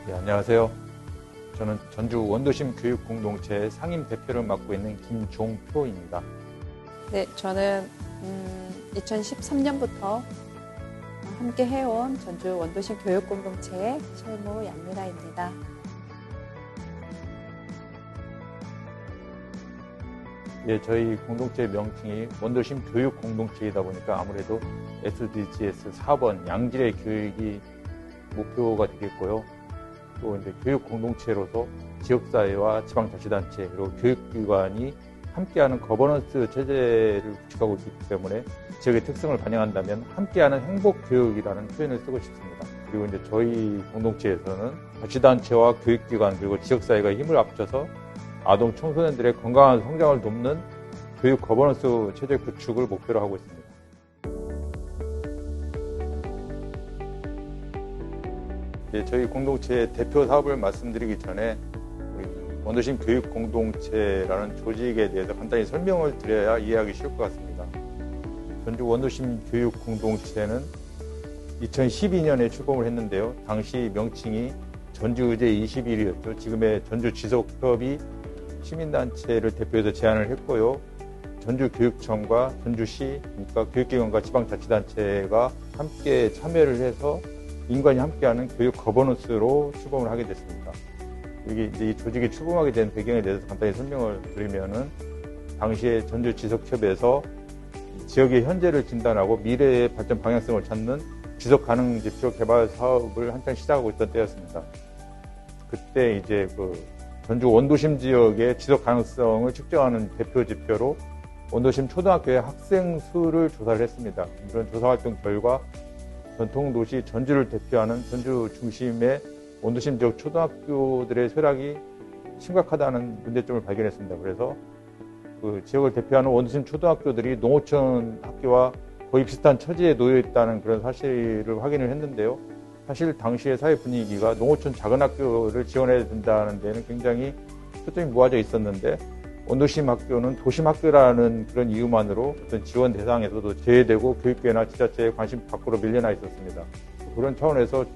네, 안녕하세요. 저는 전주 원도심 교육공동체 상임 대표를 맡고 있는 김종표입니다. 네, 저는 2013년부터 함께 해온 전주 원도심 교육공동체의 실무 양미라입니다. 예, 저희 공동체 명칭이 원도심 교육공동체이다 보니까 아무래도 SDGs 4번 양질의 교육이 목표가 되겠고요. 또 이제 교육공동체로서 지역사회와 지방자치단체 그리고 교육기관이 함께하는 거버넌스 체제를 구축하고 있기 때문에 지역의 특성을 반영한다면 함께하는 행복교육이라는 표현을 쓰고 싶습니다. 그리고 이제 저희 공동체에서는 자치단체와 교육기관 그리고 지역사회가 힘을 합쳐서 아동 청소년들의 건강한 성장을 돕는 교육 거버넌스 체제 구축을 목표로 하고 있습니다. 예, 저희 공동체의 대표 사업을 말씀드리기 전에 우리 원도심 교육공동체라는 조직에 대해서 간단히 설명을 드려야 이해하기 쉬울 것 같습니다. 전주 원도심 교육공동체는 2012년에 출범을 했는데요. 당시 명칭이 전주의제 21이었죠. 지금의 전주지속협의 시민단체를 대표해서 제안을 했고요. 전주교육청과 전주시, 그러니까 교육기관과 지방자치단체가 함께 참여를 해서 인간이 함께하는 교육 거버넌스로 출범을 하게 됐습니다. 이게 이제 이 조직이 출범하게 된 배경에 대해서 간단히 설명을 드리면은 당시에 전주지속협에서 지역의 현재를 진단하고 미래의 발전 방향성을 찾는 지속가능 지표 개발 사업을 한창 시작하고 있던 때였습니다. 그때 이제 전주 원도심 지역의 지속 가능성을 측정하는 대표 지표로 원도심 초등학교의 학생 수를 조사를 했습니다. 이런 조사 활동 결과 전통도시 전주를 대표하는 전주 중심의 원도심 지역 초등학교들의 쇠락이 심각하다는 문제점을 발견했습니다. 그래서 그 지역을 대표하는 원도심 초등학교들이 농어촌 학교와 거의 비슷한 처지에 놓여 있다는 그런 사실을 확인을 했는데요. 사실 당시의 사회 분위기가 농어촌 작은 학교를 지원해야 된다는 데는 굉장히 초점이 모아져 있었는데 원도심 학교는 도심 학교라는 그런 이유만으로 어떤 지원 대상에서도 제외되고 교육계나 지자체의 관심 밖으로 밀려나 있었습니다. 그런 차원에서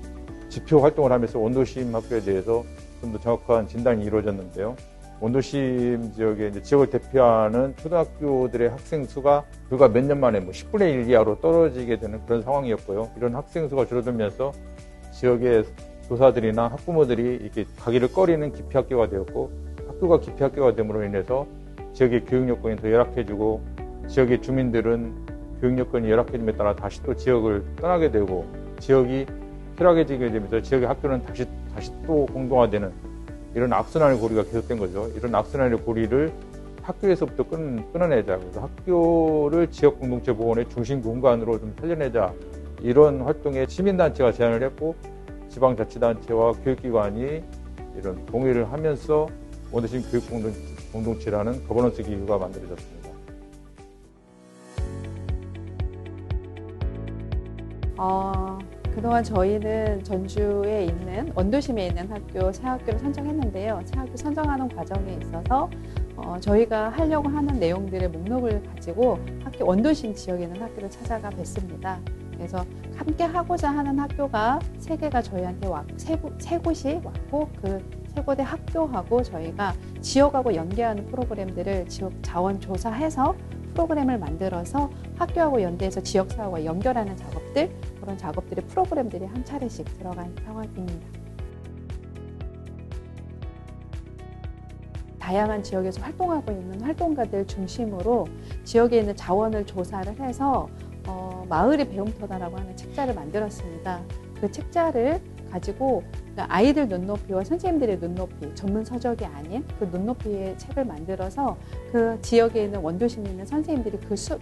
지표 활동을 하면서 원도심 학교에 대해서 좀 더 정확한 진단이 이루어졌는데요. 원도심 지역의 이제 지역을 대표하는 초등학교들의 학생 수가 불과 몇 년 만에 10분의 1 이하로 떨어지게 되는 그런 상황이었고요. 이런 학생 수가 줄어들면서 지역의 교사들이나 학부모들이 이렇게 가기를 꺼리는 기피학교가 되었고 학교가 기피학교가 됨으로 인해서 지역의 교육 여건이 더 열악해지고 지역의 주민들은 교육 여건이 열악해짐에 따라 다시 또 지역을 떠나게 되고 지역이 쇠락해지게 되면서 지역의 학교는 다시 또 공동화되는 이런 악순환의 고리가 계속된 거죠. 이런 악순환의 고리를 학교에서부터 끊어내자. 그래서 학교를 지역 공동체 보건의 중심 공간으로 좀 살려내자. 이런 활동에 시민단체가 제안을 했고 지방자치단체와 교육기관이 이런 동의를 하면서 원도심 교육공동체라는 거버넌스 기구가 만들어졌습니다. 그동안 저희는 전주에 있는 원도심에 있는 학교 새 학교를 선정했는데요. 새 학교 선정하는 과정에 있어서 저희가 하려고 하는 내용들의 목록을 가지고 원도심 지역에 있는 학교를 찾아가 뵀습니다. 그래서 함께 하고자 하는 학교가 3개가 저희한테 세 곳이 왔고 그 3곳의 학교하고 저희가 지역하고 연계하는 프로그램들을 지역 자원 조사해서 프로그램을 만들어서 학교하고 연대해서 지역사회와 연결하는 작업들, 그런 작업들의 프로그램들이 한 차례씩 들어간 상황입니다. 다양한 지역에서 활동하고 있는 활동가들 중심으로 지역에 있는 자원을 조사를 해서 마을의 배움터다라고 하는 책자를 만들었습니다. 그 책자를 가지고 아이들 눈높이와 선생님들의 눈높이, 전문 서적이 아닌 그 눈높이의 책을 만들어서 그 지역에 있는 원도심에 있는 선생님들이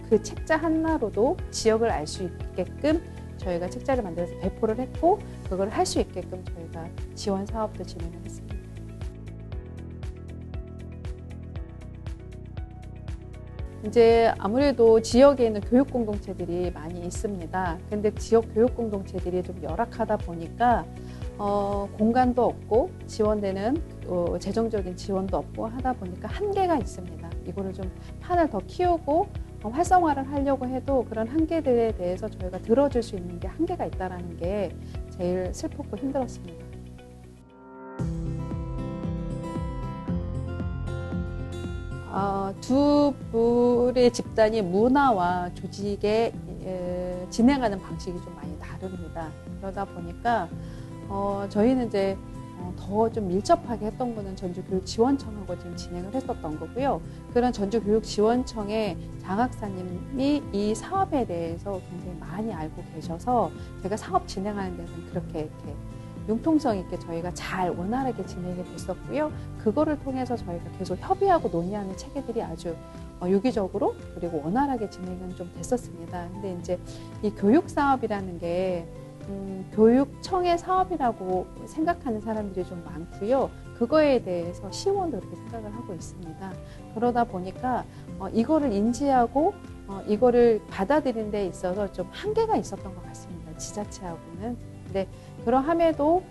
그 책자 하나로도 지역을 알 수 있게끔 저희가 책자를 만들어서 배포를 했고 그걸 할 수 있게끔 저희가 지원 사업도 진행을 했습니다. 이제 아무래도 지역에 있는 교육 공동체들이 많이 있습니다. 근데 지역 교육 공동체들이 좀 열악하다 보니까 공간도 없고 지원되는 재정적인 지원도 없고 하다 보니까 한계가 있습니다. 이거를 좀 판을 더 키우고 활성화를 하려고 해도 그런 한계들에 대해서 저희가 들어줄 수 있는 게 한계가 있다는 게 제일 슬펐고 힘들었습니다. 두 불의 집단이 문화와 조직에 진행하는 방식이 좀 많이 다릅니다. 그러다 보니까 저희는 이제 더 좀 밀접하게 했던 거는 전주교육지원청하고 지금 진행을 했었던 거고요. 그런 전주교육지원청의 장학사님이 이 사업에 대해서 굉장히 많이 알고 계셔서 제가 사업 진행하는 데는 그렇게 이렇게 융통성 있게 저희가 잘 원활하게 진행이 됐었고요. 그거를 통해서 저희가 계속 협의하고 논의하는 체계들이 아주 유기적으로 그리고 원활하게 진행은 좀 됐었습니다. 근데 이제 이 교육 사업이라는 게 교육청의 사업이라고 생각하는 사람들이 좀 많고요. 그거에 대해서 시원도 그렇게 생각을 하고 있습니다. 그러다 보니까 이거를 인지하고 이거를 받아들이는 데 있어서 좀 한계가 있었던 것 같습니다. 지자체하고는. 근데 그러함에도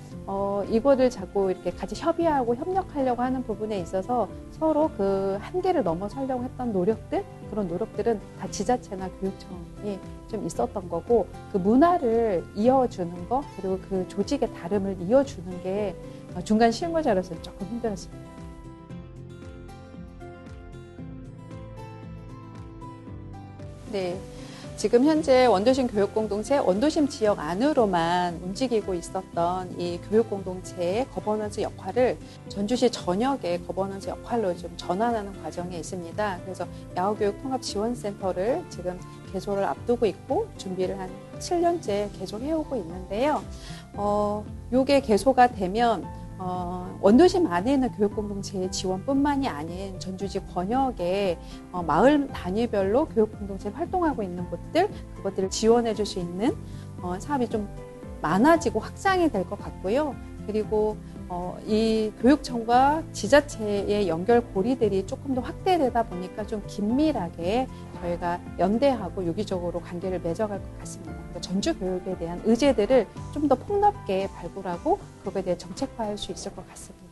이거를 자꾸 이렇게 같이 협의하고 협력하려고 하는 부분에 있어서 서로 그 한계를 넘어서려고 했던 노력들, 그런 노력들은 다 지자체나 교육청이 좀 있었던 거고, 그 문화를 이어주는 거, 그리고 그 조직의 다름을 이어주는 게 중간 실무자로서는 조금 힘들었습니다. 네. 지금 현재 원도심 교육공동체, 원도심 지역 안으로만 움직이고 있었던 이 교육공동체의 거버넌스 역할을 전주시 전역의 거버넌스 역할로 좀 전환하는 과정에 있습니다. 그래서 야후교육통합지원센터를 지금 개소를 앞두고 있고 준비를 한 7년째 개소해오고 있는데요. 요게 개소가 되면 원도심 안에 있는 교육공동체의 지원뿐만이 아닌 전주지 권역의 마을 단위별로 교육공동체 활동하고 있는 곳들, 그것들을 지원해 줄 수 있는 사업이 좀 많아지고 확장이 될 것 같고요. 그리고 이 교육청과 지자체의 연결 고리들이 조금 더 확대되다 보니까 좀 긴밀하게 저희가 연대하고 유기적으로 관계를 맺어갈 것 같습니다. 그러니까 전주 교육에 대한 의제들을 좀 더 폭넓게 발굴하고 그거에 대해 정책화할 수 있을 것 같습니다.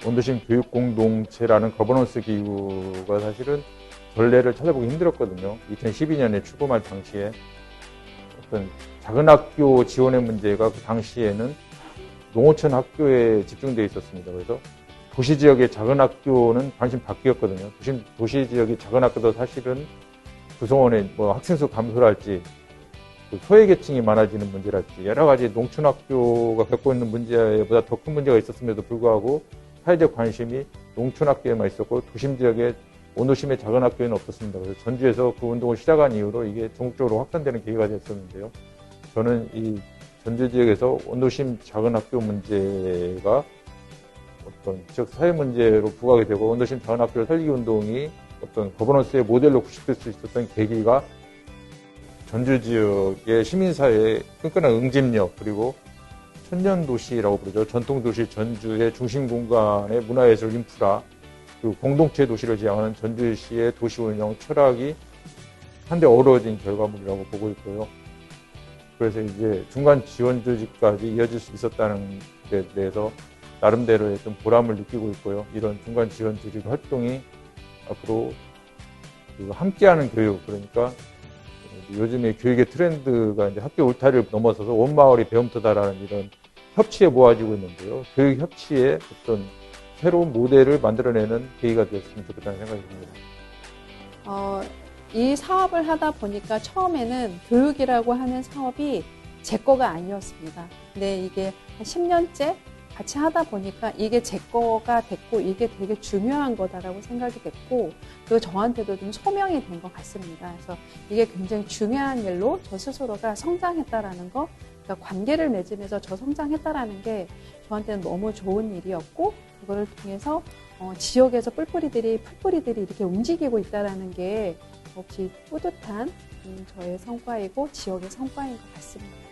원도심 교육공동체라는 거버넌스 기구가 사실은 전례를 찾아보기 힘들었거든요. 2012년에 출범할 당시에 어떤 작은 학교 지원의 문제가 그 당시에는 농어촌 학교에 집중되어 있었습니다. 그래서 도시 지역의 작은 학교는 관심 바뀌었거든요. 도시 지역의 작은 학교도 사실은 구성원의 학생 수 감소랄지, 소외계층이 많아지는 문제랄지, 여러 가지 농촌 학교가 겪고 있는 문제보다 더 큰 문제가 있었음에도 불구하고 사회적 관심이 농촌 학교에만 있었고 도심 지역의 원도심의 작은 학교에는 없었습니다. 그래서 전주에서 그 운동을 시작한 이후로 이게 전국적으로 확산되는 계기가 됐었는데요. 저는 이 전주 지역에서 원도심 작은 학교 문제가 어떤 지역 사회 문제로 부각이 되고 원도심 작은 학교를 살리기 운동이 어떤 거버넌스의 모델로 구축될 수 있었던 계기가 전주 지역의 시민사회의 끈끈한 응집력, 그리고 천년도시라고 부르죠. 전통도시 전주의 중심 공간의 문화예술 인프라, 그리고 공동체 도시를 지향하는 전주시의 도시 운영 철학이 한데 어우러진 결과물이라고 보고 있고요. 그래서 이제 중간 지원 조직까지 이어질 수 있었다는 데 대해서 나름대로의 좀 보람을 느끼고 있고요. 이런 중간 지원 조직 활동이 앞으로 함께하는 교육, 그러니까 요즘에 교육의 트렌드가 이제 학교 울타리를 넘어서서 온 마을이 배움터다라는 이런 협치에 모아지고 있는데요. 교육 협치의 어떤 새로운 모델을 만들어내는 계기가 되었으면 좋겠다는 생각이 듭니다. 이 사업을 하다 보니까 처음에는 교육이라고 하는 사업이 제 거가 아니었습니다. 근데 이게 한 10년째 같이 하다 보니까 이게 제 거가 됐고 이게 되게 중요한 거다라고 생각이 됐고, 그리고 저한테도 좀 소명이 된 것 같습니다. 그래서 이게 굉장히 중요한 일로 저 스스로가 성장했다라는 거, 그러니까 관계를 맺으면서 저 성장했다라는 게 저한테는 너무 좋은 일이었고, 그거를 통해서 지역에서 풀뿌리들이 이렇게 움직이고 있다라는 게 몹시 뿌듯한 저의 성과이고 지역의 성과인 것 같습니다.